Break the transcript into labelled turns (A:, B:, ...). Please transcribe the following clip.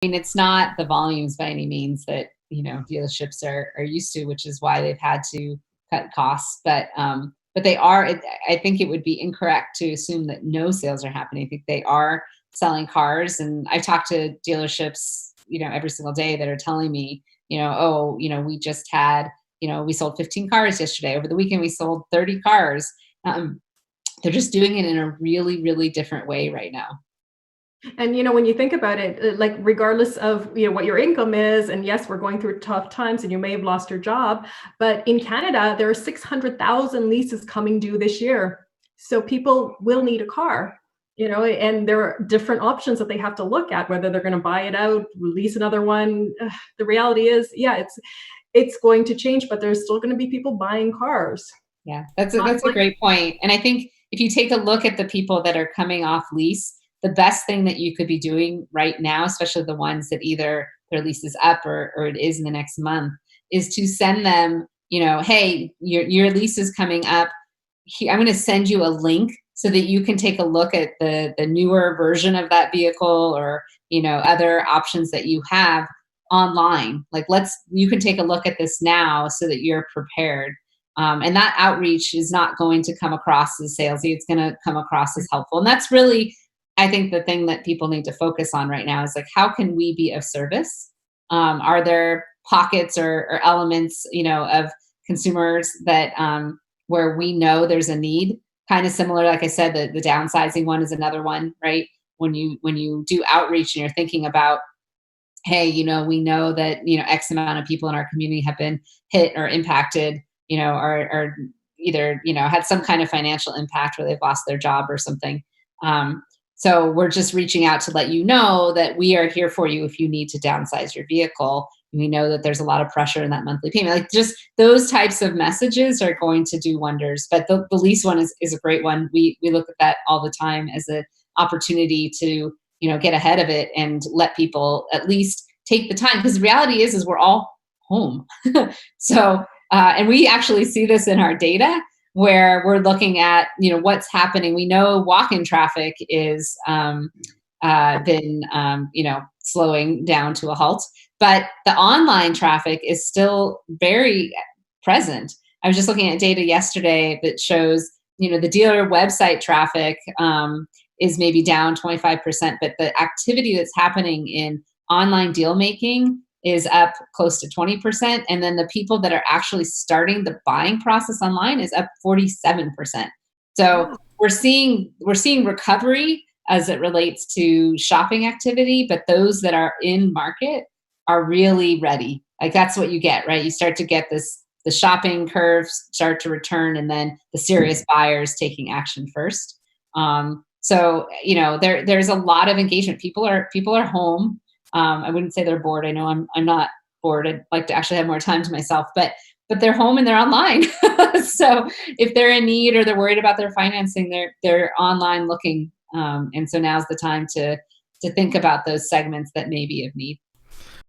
A: mean, it's not the volumes by any means that, dealerships are used to, which is why they've had to cut costs. But they are, I think it would be incorrect to assume that no sales are happening. I think they are selling cars. And I talk to dealerships, every single day that are telling me, oh, we just had, we sold 15 cars yesterday. Over the weekend, we sold 30 cars. They're just doing it in a really, really different way right now.
B: And when you think about it, like regardless of what your income is, and yes, we're going through tough times, and you may have lost your job, but in Canada there are 600,000 leases coming due this year, so people will need a car. And there are different options that they have to look at, whether they're going to buy it out, release another one. The reality is, yeah, it's going to change, but there's still going to be people buying cars.
A: Yeah, that's a great point. And I think if you take a look at the people that are coming off lease, the best thing that you could be doing right now, especially the ones that either their lease is up or it is in the next month, is to send them, hey, your lease is coming up. I'm going to send you a link so that you can take a look at the newer version of that vehicle, or other options that you have online. Like, you can take a look at this now so that you're prepared. And that outreach is not going to come across as salesy. It's going to come across as helpful. And that's really, I think, the thing that people need to focus on right now is like, how can we be of service? Are there pockets or elements, of consumers that where we know there's a need? Kind of similar, like I said, the downsizing one is another one, right? When you do outreach and you're thinking about, hey, we know that X amount of people in our community have been hit or impacted, or either had some kind of financial impact where they've lost their job or something. So we're just reaching out to let you know that we are here for you if you need to downsize your vehicle. We know that there's a lot of pressure in that monthly payment. Like, just those types of messages are going to do wonders. But the lease one is a great one. We look at that all the time as an opportunity to get ahead of it and let people at least take the time. Because the reality is we're all home. So and we actually see this in our data, where we're looking at what's happening. We know walk-in traffic is been slowing down to a halt, but the online traffic is still very present. I was just looking at data yesterday that shows the dealer website traffic is maybe down 25%, but the activity that's happening in online deal making is up close to 20%. And then the people that are actually starting the buying process online is up 47%. So we're seeing recovery as it relates to shopping activity, but those that are in market are really ready. Like, that's what you get, right? You start to get the shopping curves start to return, and then the serious buyers taking action first. So there's a lot of engagement. People are home. I wouldn't say they're bored. I know I'm not bored. I'd like to actually have more time to myself, but they're home and they're online. So if they're in need or they're worried about their financing, they're online looking. And so now's the time to think about those segments that may be of need.